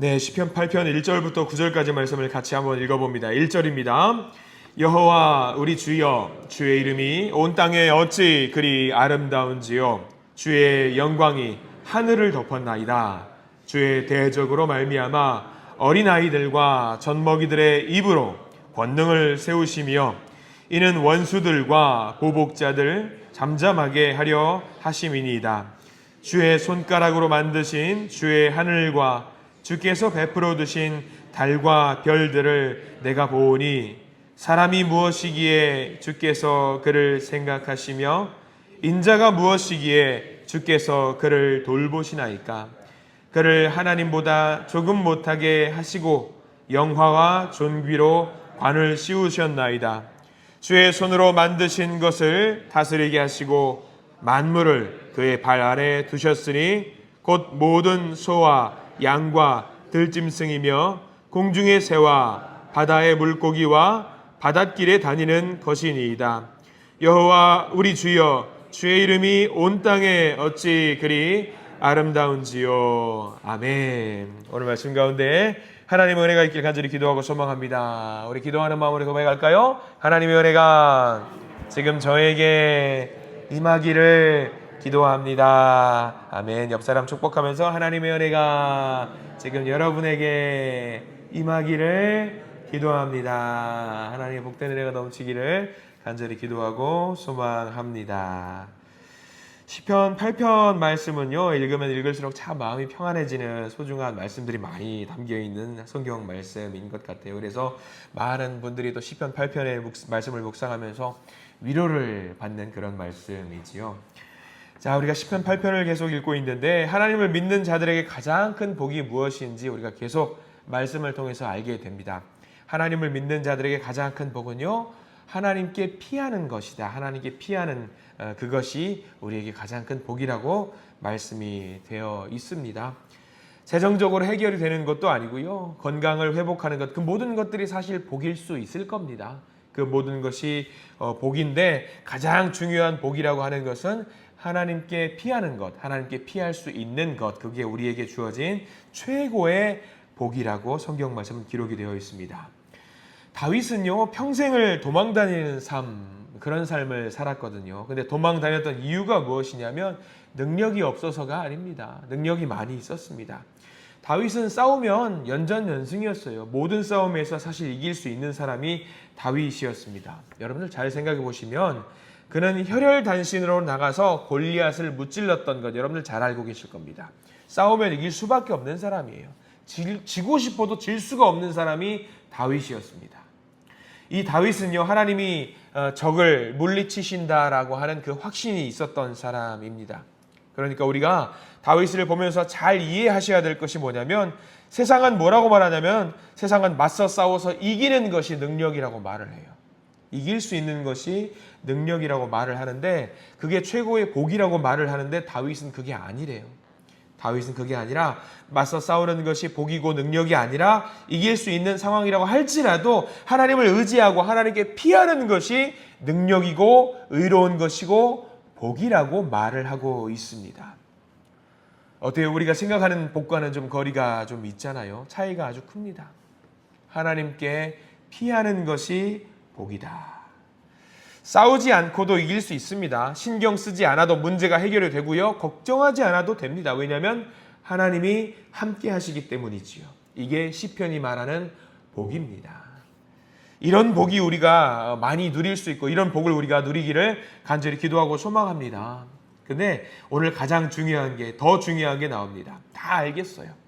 네, 시편 8편 1절부터 9절까지 말씀을 같이 한번 읽어봅니다. 1절입니다. 여호와 우리 주여, 주의 이름이 온 땅에 어찌 그리 아름다운지요. 주의 영광이 하늘을 덮었나이다. 주의 대적으로 말미암아 어린아이들과 젖먹이들의 입으로 권능을 세우시며 이는 원수들과 보복자들 잠잠하게 하려 하심이니이다. 주의 손가락으로 만드신 주의 하늘과 주께서 베풀어 두신 달과 별들을 내가 보오니 사람이 무엇이기에 주께서 그를 생각하시며 인자가 무엇이기에 주께서 그를 돌보시나이까. 그를 하나님보다 조금 못하게 하시고 영화와 존귀로 관을 씌우셨나이다. 주의 손으로 만드신 것을 다스리게 하시고 만물을 그의 발 아래 두셨으니 곧 모든 소와 양과 들짐승이며 공중의 새와 바다의 물고기와 바닷길에 다니는 것이니이다. 여호와 우리 주여, 주의 이름이 온 땅에 어찌 그리 아름다운지요. 아멘. 오늘 말씀 가운데 하나님의 은혜가 있길 간절히 기도하고 소망합니다. 우리 기도하는 마음으로 고백할까요? 하나님의 은혜가 지금 저에게 임하기를 기도합니다. 아멘. 옆 사람 축복하면서 하나님의 은혜가 지금 여러분에게 임하기를 기도합니다. 하나님의 복된 은혜가 넘치기를 간절히 기도하고 소망합니다. 시편 8편 말씀은요, 읽으면 읽을수록 참 마음이 평안해지는 소중한 말씀들이 많이 담겨있는 성경 말씀인 것 같아요. 그래서 많은 분들이 또 시편 8편의 말씀을 묵상하면서 위로를 받는 그런 말씀이지요. 자, 우리가 시편 8편을 계속 읽고 있는데 하나님을 믿는 자들에게 가장 큰 복이 무엇인지 우리가 계속 말씀을 통해서 알게 됩니다. 하나님을 믿는 자들에게 가장 큰 복은요, 하나님께 피하는 것이다. 하나님께 피하는 그것이 우리에게 가장 큰 복이라고 말씀이 되어 있습니다. 재정적으로 해결이 되는 것도 아니고요, 건강을 회복하는 것, 그 모든 것들이 사실 복일 수 있을 겁니다. 그 모든 것이 복인데 가장 중요한 복이라고 하는 것은 하나님께 피하는 것, 하나님께 피할 수 있는 것, 그게 우리에게 주어진 최고의 복이라고 성경 말씀은 기록이 되어 있습니다. 다윗은요, 평생을 도망다니는 그런 삶을 살았거든요. 근데 도망다녔던 이유가 무엇이냐면 능력이 없어서가 아닙니다. 능력이 많이 있었습니다. 다윗은 싸우면 연전연승이었어요. 모든 싸움에서 사실 이길 수 있는 사람이 다윗이었습니다. 여러분들 잘 생각해 보시면 그는 혈혈단신으로 나가서 골리앗을 무찔렀던 것 여러분들 잘 알고 계실 겁니다. 싸우면 이길 수밖에 없는 사람이에요. 지고 싶어도 질 수가 없는 사람이 다윗이었습니다. 이 다윗은요, 하나님이 적을 물리치신다라고 하는 그 확신이 있었던 사람입니다. 그러니까 우리가 다윗을 보면서 잘 이해하셔야 될 것이 뭐냐면, 세상은 뭐라고 말하냐면 세상은 맞서 싸워서 이기는 것이 능력이라고 말을 해요. 이길 수 있는 것이 능력이라고 말을 하는데, 그게 최고의 복이라고 말을 하는데 다윗은 그게 아니래요. 다윗은 그게 아니라 맞서 싸우는 것이 복이고 능력이 아니라 이길 수 있는 상황이라고 할지라도 하나님을 의지하고 하나님께 피하는 것이 능력이고 의로운 것이고 복이라고 말을 하고 있습니다. 어때요? 우리가 생각하는 복과는 좀 거리가 좀 있잖아요. 차이가 아주 큽니다. 하나님께 피하는 것이 복이다. 싸우지 않고도 이길 수 있습니다. 신경 쓰지 않아도 문제가 해결이 되고요. 걱정하지 않아도 됩니다. 왜냐하면 하나님이 함께 하시기 때문이지요. 이게 시편이 말하는 복입니다. 이런 복이 우리가 많이 누릴 수 있고 이런 복을 우리가 누리기를 간절히 기도하고 소망합니다. 근데 오늘 가장 중요한 게, 더 중요한 게 나옵니다. 다 알겠어요.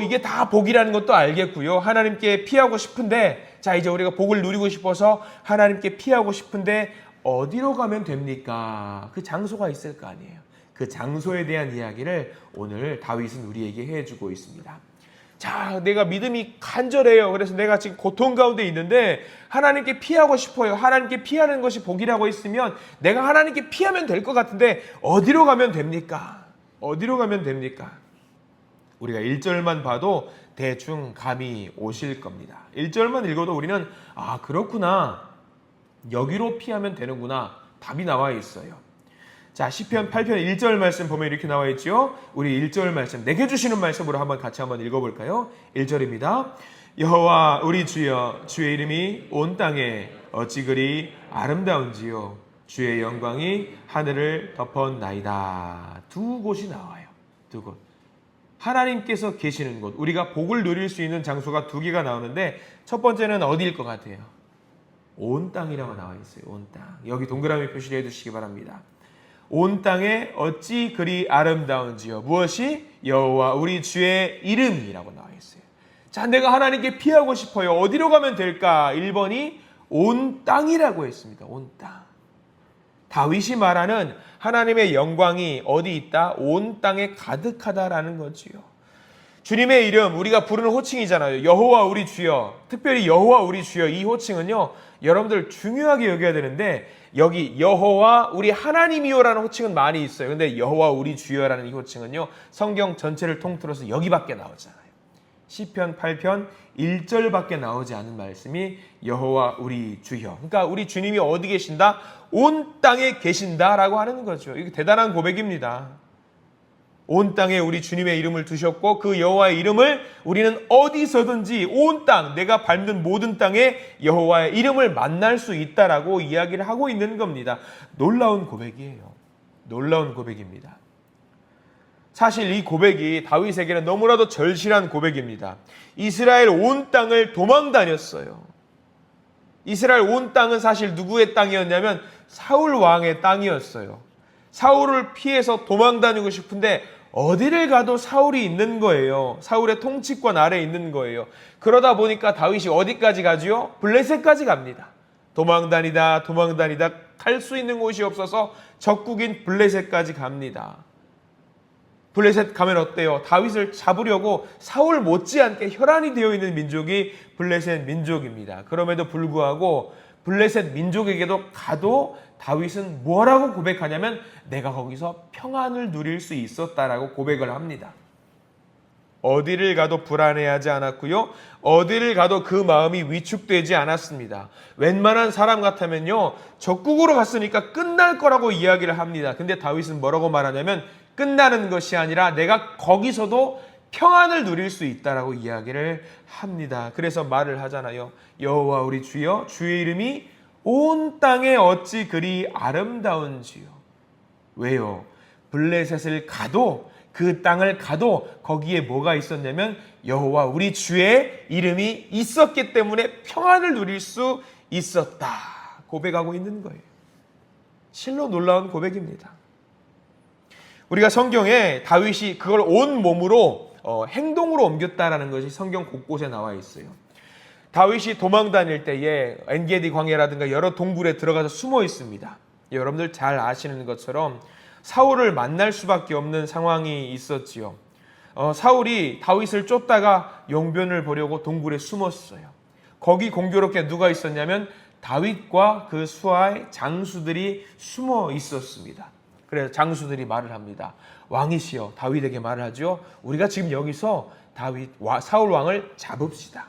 이게 다 복이라는 것도 알겠고요. 하나님께 피하고 싶은데, 자, 이제 우리가 복을 누리고 싶어서 하나님께 피하고 싶은데 어디로 가면 됩니까? 그 장소가 있을 거 아니에요. 그 장소에 대한 이야기를 오늘 다윗은 우리에게 해주고 있습니다. 자, 내가 믿음이 간절해요. 그래서 내가 지금 고통 가운데 있는데 하나님께 피하고 싶어요. 하나님께 피하는 것이 복이라고 했으면 내가 하나님께 피하면 될 것 같은데 어디로 가면 됩니까? 어디로 가면 됩니까? 우리가 1절만 봐도 대충 감이 오실 겁니다. 1절만 읽어도 우리는 그렇구나, 여기로 피하면 되는구나, 답이 나와 있어요. 자, 시편 8편 1절 말씀 보면 이렇게 나와 있죠. 우리 1절 말씀, 내게 주시는 말씀으로 같이 한번 읽어볼까요? 1절입니다. 여호와 우리 주여, 주의 이름이 온 땅에 어찌 그리 아름다운지요. 주의 영광이 하늘을 덮었나이다. 두 곳이 나와요. 두 곳. 하나님께서 계시는 곳, 우리가 복을 누릴 수 있는 장소가 두 개가 나오는데 첫 번째는 어디일 것 같아요? 온 땅이라고 나와 있어요. 온 땅. 여기 동그라미 표시를 해두시기 바랍니다. 온 땅에 어찌 그리 아름다운지요. 무엇이? 여호와 우리 주의 이름이라고 나와 있어요. 자, 내가 하나님께 피하고 싶어요. 어디로 가면 될까? 1번이 온 땅이라고 했습니다. 온 땅. 다윗이 말하는 하나님의 영광이 어디 있다? 온 땅에 가득하다라는 거지요. 주님의 이름, 우리가 부르는 호칭이잖아요. 여호와 우리 주여. 특별히 여호와 우리 주여, 이 호칭은요, 여러분들 중요하게 여겨야 되는데, 여기 여호와 우리 하나님이요라는 호칭은 많이 있어요. 근데 여호와 우리 주여라는 이 호칭은요, 성경 전체를 통틀어서 여기밖에 나오잖아요. 시편 8편 1절밖에 나오지 않은 말씀이 여호와 우리 주여. 그러니까 우리 주님이 어디 계신다? 온 땅에 계신다라고 하는 거죠. 이게 대단한 고백입니다. 온 땅에 우리 주님의 이름을 두셨고 그 여호와의 이름을 우리는 어디서든지 온 땅, 내가 밟는 모든 땅에 여호와의 이름을 만날 수 있다라고 이야기를 하고 있는 겁니다. 놀라운 고백이에요. 놀라운 고백입니다. 사실 이 고백이 다윗에게는 너무나도 절실한 고백입니다. 이스라엘 온 땅을 도망 다녔어요. 이스라엘 온 땅은 사실 누구의 땅이었냐면 사울 왕의 땅이었어요. 사울을 피해서 도망 다니고 싶은데 어디를 가도 사울이 있는 거예요. 사울의 통치권 아래에 있는 거예요. 그러다 보니까 다윗이 어디까지 가지요? 블레셋까지 갑니다. 도망 다니다 갈 수 있는 곳이 없어서 적국인 블레셋까지 갑니다. 블레셋 가면 어때요? 다윗을 잡으려고 사울 못지않게 혈안이 되어 있는 민족이 블레셋 민족입니다. 그럼에도 불구하고 블레셋 민족에게도 가도 다윗은 뭐라고 고백하냐면 내가 거기서 평안을 누릴 수 있었다라고 고백을 합니다. 어디를 가도 불안해하지 않았고요. 어디를 가도 그 마음이 위축되지 않았습니다. 웬만한 사람 같으면요, 적국으로 갔으니까 끝날 거라고 이야기를 합니다. 근데 다윗은 뭐라고 말하냐면 끝나는 것이 아니라 내가 거기서도 평안을 누릴 수 있다라고 이야기를 합니다. 그래서 말을 하잖아요. 여호와 우리 주여, 주의 이름이 온 땅에 어찌 그리 아름다운지요. 왜요? 블레셋을 가도, 그 땅을 가도 거기에 뭐가 있었냐면 여호와 우리 주의 이름이 있었기 때문에 평안을 누릴 수 있었다 고백하고 있는 거예요. 실로 놀라운 고백입니다. 우리가 성경에 다윗이 그걸 온 몸으로 행동으로 옮겼다라는 것이 성경 곳곳에 나와 있어요. 다윗이 도망 다닐 때에 엔게디 광야라든가 여러 동굴에 들어가서 숨어 있습니다. 여러분들 잘 아시는 것처럼 사울을 만날 수밖에 없는 상황이 있었지요. 사울이 다윗을 쫓다가 용변을 보려고 동굴에 숨었어요. 거기 공교롭게 누가 있었냐면 다윗과 그 수하의 장수들이 숨어 있었습니다. 그래서 장수들이 말을 합니다. 왕이시여, 다윗에게 말을 하죠. 우리가 지금 여기서 사울 왕을 잡읍시다.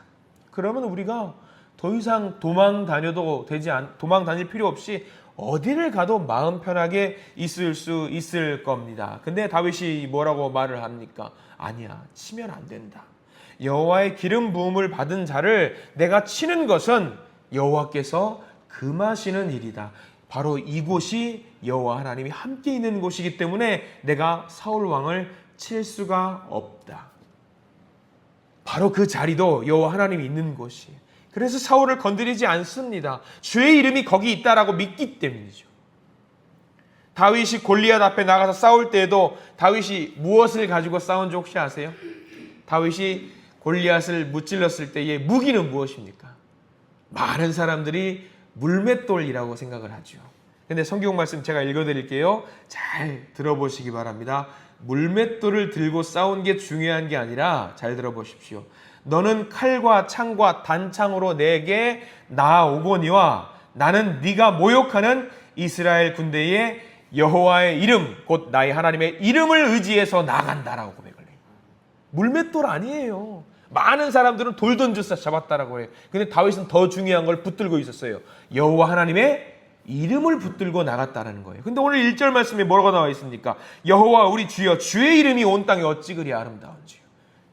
그러면 우리가 더 이상 도망 다닐 필요 없이 어디를 가도 마음 편하게 있을 수 있을 겁니다. 근데 다윗이 뭐라고 말을 합니까? 아니야, 치면 안 된다. 여호와의 기름 부음을 받은 자를 내가 치는 것은 여호와께서 금하시는 일이다. 바로 이곳이 여호와 하나님이 함께 있는 곳이기 때문에 내가 사울 왕을 칠 수가 없다. 바로 그 자리도 여호와 하나님이 있는 곳이에요. 그래서 사울을 건드리지 않습니다. 주의 이름이 거기 있다라고 믿기 때문이죠. 다윗이 골리앗 앞에 나가서 싸울 때에도 다윗이 무엇을 가지고 싸운지 혹시 아세요? 다윗이 골리앗을 무찔렀을 때의 무기는 무엇입니까? 많은 사람들이 물맷돌이라고 생각을 하죠. 근데 성경 말씀 제가 읽어드릴게요. 잘 들어보시기 바랍니다. 물맷돌을 들고 싸운 게 중요한 게 아니라 잘 들어보십시오. 너는 칼과 창과 단창으로 내게 나아오거니와 나는 네가 모욕하는 이스라엘 군대의 여호와의 이름 곧 나의 하나님의 이름을 의지해서 나간다라고 고백을 해요. 물맷돌 아니에요. 많은 사람들은 돌 던져서 잡았다라고 해요. 근데 다윗은 더 중요한 걸 붙들고 있었어요. 여호와 하나님의 이름을 붙들고 나갔다는 거예요. 근데 오늘 1절 말씀에 뭐라고 나와 있습니까? 여호와 우리 주여 주의 이름이 온 땅에 어찌 그리 아름다운지요.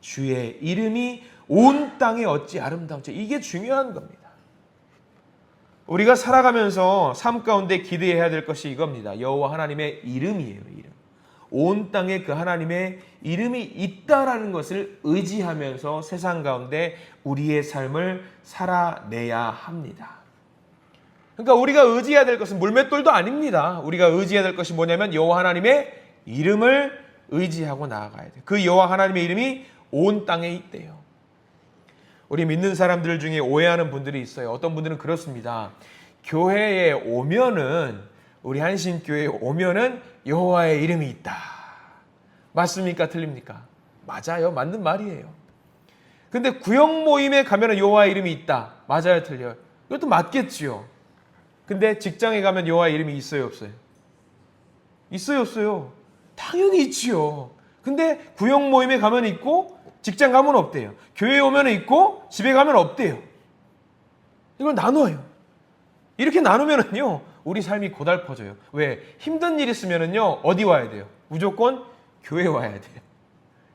주의 이름이 온 땅에 어찌 아름다운지. 이게 중요한 겁니다. 우리가 살아가면서 삶 가운데 기대해야 될 것이 이겁니다. 여호와 하나님의 이름이에요. 이름. 온 땅에 그 하나님의 이름이 있다라는 것을 의지하면서 세상 가운데 우리의 삶을 살아내야 합니다. 그러니까 우리가 의지해야 될 것은 물맷돌도 아닙니다. 우리가 의지해야 될 것이 뭐냐면 여호와 하나님의 이름을 의지하고 나아가야 돼요. 그 여호와 하나님의 이름이 온 땅에 있대요. 우리 믿는 사람들 중에 오해하는 분들이 있어요. 어떤 분들은 그렇습니다. 교회에 오면은, 우리 한신교회에 오면은 여호와의 이름이 있다. 맞습니까? 틀립니까? 맞아요. 맞는 말이에요. 근데 구역 모임에 가면은 여호와의 이름이 있다. 맞아요? 틀려요? 이것도 맞겠지요. 근데 직장에 가면 여호와의 이름이 있어요? 없어요? 있어요? 없어요? 당연히 있지요. 근데 구역 모임에 가면 있고 직장 가면 없대요. 교회에 오면 있고 집에 가면 없대요. 이걸 나눠요. 이렇게 나누면은요 우리 삶이 고달퍼져요. 왜? 힘든 일 있으면은요 어디 와야 돼요? 무조건 교회 와야 돼요.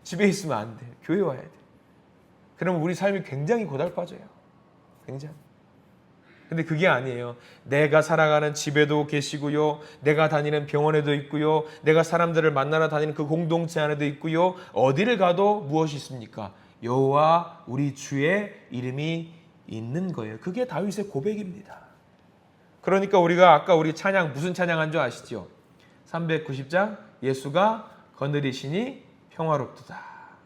집에 있으면 안 돼요. 교회 와야 돼요. 그러면 우리 삶이 굉장히 고달퍼져요. 굉장히. 근데 그게 아니에요. 내가 살아가는 집에도 계시고요. 내가 다니는 병원에도 있고요. 내가 사람들을 만나러 다니는 그 공동체 안에도 있고요. 어디를 가도 무엇이 있습니까? 여호와 우리 주의 이름이 있는 거예요. 그게 다윗의 고백입니다. 그러니까 우리가 아까 우리 찬양 무슨 찬양한 줄 아시죠? 390장 예수가 거느리시니 평화롭도다.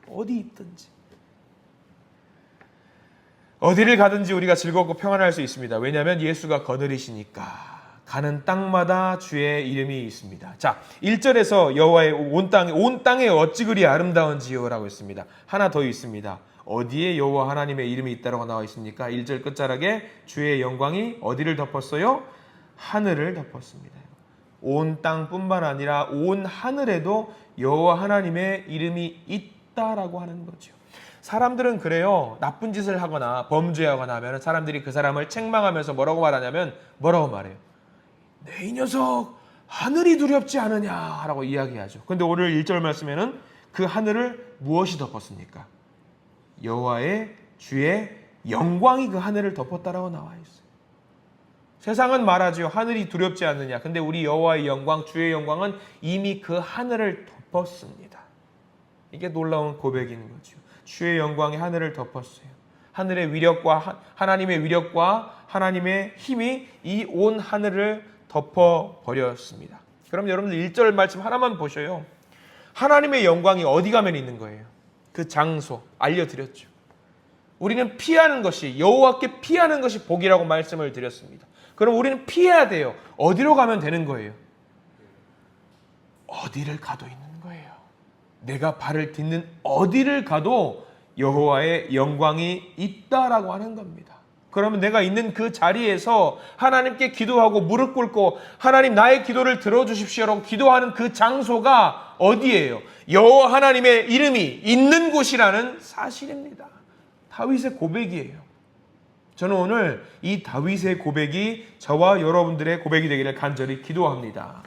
어디 있든지. 어디를 가든지 우리가 즐겁고 평안할 수 있습니다. 왜냐하면 예수가 거느리시니까. 가는 땅마다 주의 이름이 있습니다. 자, 1절에서 여호와의 온 땅에 어찌 그리 아름다운지요 라고 했습니다. 하나 더 있습니다. 어디에 여호와 하나님의 이름이 있다고 나와 있습니까? 1절 끝자락에 주의 영광이 어디를 덮었어요? 하늘을 덮었습니다. 온 땅뿐만 아니라 온 하늘에도 여호와 하나님의 이름이 있다라고 하는 거죠. 사람들은 그래요. 나쁜 짓을 하거나 범죄하거나 하면 사람들이 그 사람을 책망하면서 뭐라고 말하냐면 뭐라고 말해요? 내 이 녀석 하늘이 두렵지 않으냐라고 이야기하죠. 그런데 오늘 1절 말씀에는 그 하늘을 무엇이 덮었습니까? 여호와의 주의 영광이 그 하늘을 덮었다라고 나와 있어요. 세상은 말하죠. 하늘이 두렵지 않느냐. 근데 우리 여호와의 영광, 주의 영광은 이미 그 하늘을 덮었습니다. 이게 놀라운 고백인 거죠. 주의 영광이 하늘을 덮었어요. 하늘의 위력과 하나님의 위력과 하나님의 힘이 이 온 하늘을 덮어버렸습니다. 그럼 여러분들 1절 말씀 하나만 보셔요. 하나님의 영광이 어디 가면 있는 거예요? 그 장소 알려드렸죠. 우리는 피하는 것이 여호와께 피하는 것이 복이라고 말씀을 드렸습니다. 그럼 우리는 피해야 돼요. 어디로 가면 되는 거예요? 어디를 가도 있는 거예요. 내가 발을 딛는 어디를 가도 여호와의 영광이 있다라고 하는 겁니다. 그러면 내가 있는 그 자리에서 하나님께 기도하고 무릎 꿇고 하나님 나의 기도를 들어주십시오라고 기도하는 그 장소가 어디예요? 여호와 하나님의 이름이 있는 곳이라는 사실입니다. 다윗의 고백이에요. 저는 오늘 이 다윗의 고백이 저와 여러분들의 고백이 되기를 간절히 기도합니다.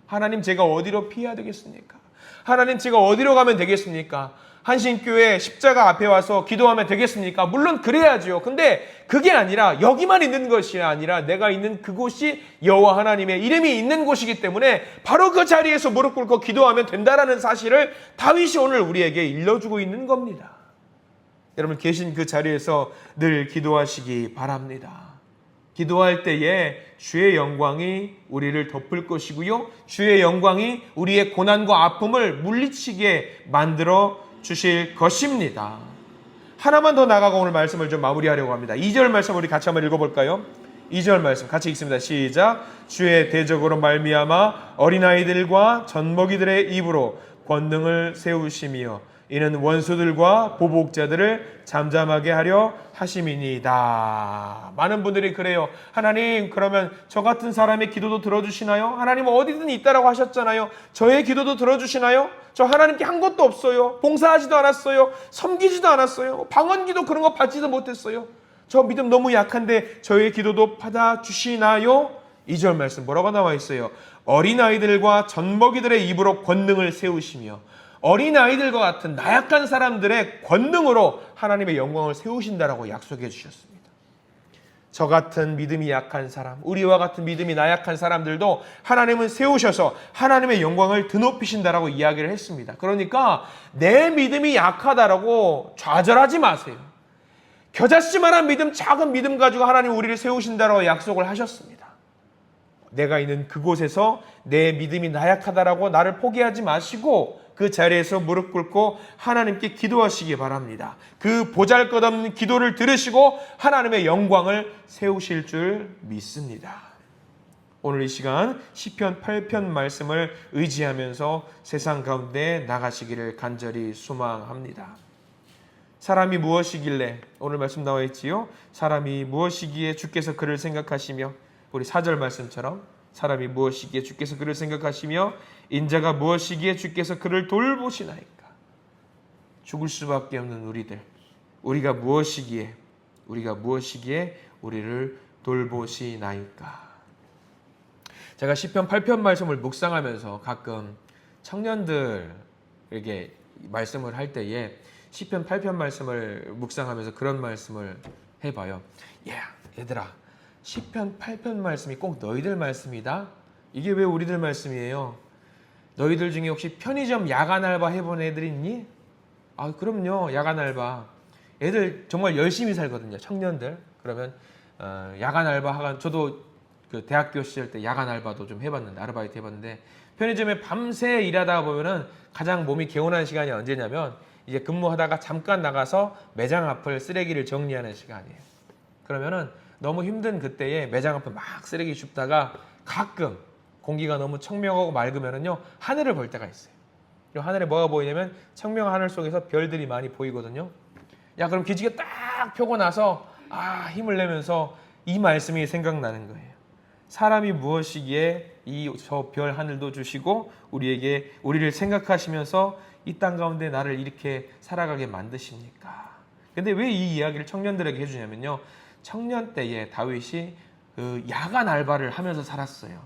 하나님 제가 어디로 피해야 되겠습니까? 하나님 제가 어디로 가면 되겠습니까? 한신교회 십자가 앞에 와서 기도하면 되겠습니까? 물론 그래야죠. 근데 그게 아니라 여기만 있는 것이 아니라 내가 있는 그곳이 여호와 하나님의 이름이 있는 곳이기 때문에 바로 그 자리에서 무릎 꿇고 기도하면 된다라는 사실을 다윗이 오늘 우리에게 일러주고 있는 겁니다. 여러분 계신 그 자리에서 늘 기도하시기 바랍니다. 기도할 때에 주의 영광이 우리를 덮을 것이고요. 주의 영광이 우리의 고난과 아픔을 물리치게 만들어 주실 것입니다. 하나만 더 나가고 오늘 말씀을 좀 마무리하려고 합니다. 2절 말씀 우리 같이 한번 읽어볼까요? 2절 말씀 같이 읽습니다. 시작. 주의 대적으로 말미암아 어린아이들과 젖먹이들의 입으로 권능을 세우시며 이는 원수들과 보복자들을 잠잠하게 하려 하심이니이다. 많은 분들이 그래요. 하나님 그러면 저 같은 사람의 기도도 들어주시나요? 하나님 어디든 있다라고 하셨잖아요. 저의 기도도 들어주시나요? 저 하나님께 한 것도 없어요. 봉사하지도 않았어요. 섬기지도 않았어요. 방언기도 그런 거 받지도 못했어요. 저 믿음 너무 약한데 저의 기도도 받아주시나요? 2절 말씀 뭐라고 나와 있어요? 어린아이들과 젖먹이들의 입으로 권능을 세우시며, 어린아이들과 같은 나약한 사람들의 권능으로 하나님의 영광을 세우신다라고 약속해 주셨습니다. 저 같은 믿음이 약한 사람, 우리와 같은 믿음이 나약한 사람들도 하나님은 세우셔서 하나님의 영광을 드높이신다라고 이야기를 했습니다. 그러니까 내 믿음이 약하다라고 좌절하지 마세요. 겨자씨만한 믿음, 작은 믿음 가지고 하나님 우리를 세우신다라고 약속을 하셨습니다. 내가 있는 그곳에서 내 믿음이 나약하다라고 나를 포기하지 마시고 그 자리에서 무릎 꿇고 하나님께 기도하시기 바랍니다. 그 보잘것없는 기도를 들으시고 하나님의 영광을 세우실 줄 믿습니다. 오늘 이 시간 시편 8편 말씀을 의지하면서 세상 가운데 나가시기를 간절히 소망합니다. 사람이 무엇이길래, 오늘 말씀 나와 있지요? 사람이 무엇이기에 주께서 그를 생각하시며, 우리 4절 말씀처럼 사람이 무엇이기에 주께서 그를 생각하시며 인자가 무엇이기에 주께서 그를 돌보시나이까. 죽을 수밖에 없는 우리들, 우리가 무엇이기에 우리를 돌보시나이까. 제가 시편 8편 말씀을 묵상하면서 가끔 청년들에게 말씀을 할 때에 시편 8편 말씀을 묵상하면서 그런 말씀을 해봐요. 얘들아, 시편 8편 말씀이 꼭 너희들 말씀이다? 이게 왜 우리들 말씀이에요? 너희들 중에 혹시 편의점 야간 알바 해본 애들 있니? 아, 그럼요. 야간 알바. 애들 정말 열심히 살거든요. 청년들. 그러면 야간 알바 하간, 저도 그 대학교 시절 때 야간 알바도 좀 해봤는데, 아르바이트 해봤는데, 편의점에 밤새 일하다 보면은 가장 몸이 개운한 시간이 언제냐면 이제 근무하다가 잠깐 나가서 매장 앞을 쓰레기를 정리하는 시간이에요. 그러면은 너무 힘든 그때에 매장 앞에 막 쓰레기 줍다가 가끔 공기가 너무 청명하고 맑으면은요, 하늘을 볼 때가 있어요. 하늘에 뭐가 보이냐면 청명한 하늘 속에서 별들이 많이 보이거든요. 그럼 기지개 딱 펴고 나서 힘을 내면서 이 말씀이 생각나는 거예요. 사람이 무엇이기에 이 저 별 하늘도 주시고 우리를 생각하시면서 이 땅 가운데 나를 이렇게 살아가게 만드십니까? 근데 왜 이 이야기를 청년들에게 해주냐면요, 청년 때에 다윗이 그 야간 알바를 하면서 살았어요.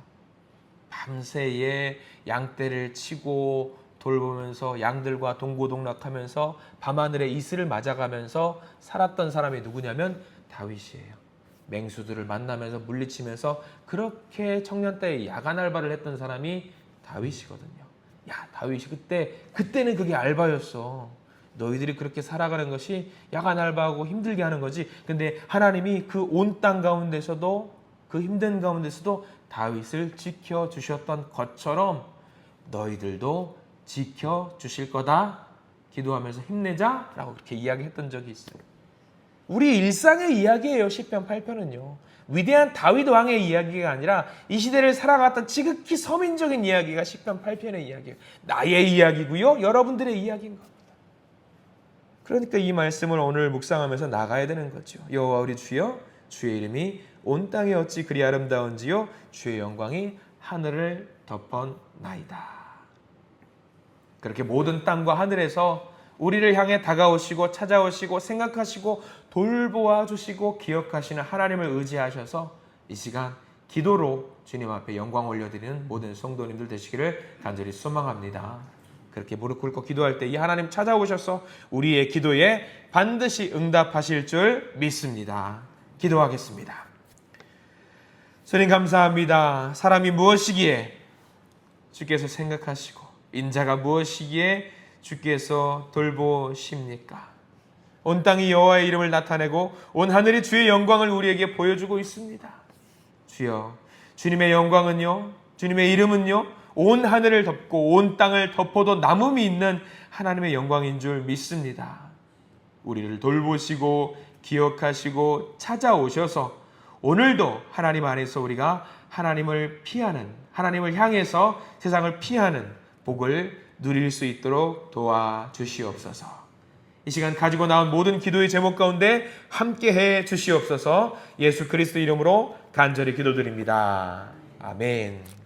밤새에 양떼를 치고 돌보면서 양들과 동고동락하면서 밤하늘의 이슬을 맞아가면서 살았던 사람이 누구냐면 다윗이에요. 맹수들을 만나면서 물리치면서 그렇게 청년 때에 야간 알바를 했던 사람이 다윗이거든요. 다윗이 그때는 그게 알바였어. 너희들이 그렇게 살아가는 것이 야간 알바하고 힘들게 하는 거지. 근데 하나님이 그 온 땅 가운데서도, 그 힘든 가운데서도 다윗을 지켜주셨던 것처럼 너희들도 지켜주실 거다. 기도하면서 힘내자 라고 그렇게 이야기했던 적이 있어요. 우리 일상의 이야기예요. 시편 8편은요. 위대한 다윗 왕의 이야기가 아니라 이 시대를 살아갔던 지극히 서민적인 이야기가 시편 8편의 이야기예요. 나의 이야기고요, 여러분들의 이야기인 겁니다. 그러니까 이 말씀을 오늘 묵상하면서 나가야 되는 거죠. 여호와 우리 주여, 주의 이름이 온 땅에 어찌 그리 아름다운지요, 주의 영광이 하늘을 덮었나이다. 그렇게 모든 땅과 하늘에서 우리를 향해 다가오시고 찾아오시고 생각하시고 돌보아 주시고 기억하시는 하나님을 의지하셔서 이 시간 기도로 주님 앞에 영광 올려드리는 모든 성도님들 되시기를 간절히 소망합니다. 그렇게 무릎 꿇고 기도할 때 이 하나님 찾아오셔서 우리의 기도에 반드시 응답하실 줄 믿습니다. 기도하겠습니다. 주님 감사합니다. 사람이 무엇이기에 주께서 생각하시고 인자가 무엇이기에 주께서 돌보십니까? 온 땅이 여호와의 이름을 나타내고 온 하늘이 주의 영광을 우리에게 보여주고 있습니다. 주여, 주님의 영광은요, 주님의 이름은요, 온 하늘을 덮고 온 땅을 덮어도 남음이 있는 하나님의 영광인 줄 믿습니다. 우리를 돌보시고 기억하시고 찾아오셔서 오늘도 하나님 안에서 우리가 하나님을 피하는, 하나님을 향해서 세상을 피하는 복을 누릴 수 있도록 도와주시옵소서. 이 시간 가지고 나온 모든 기도의 제목 가운데 함께해 주시옵소서. 예수 그리스도 이름으로 간절히 기도드립니다. 아멘.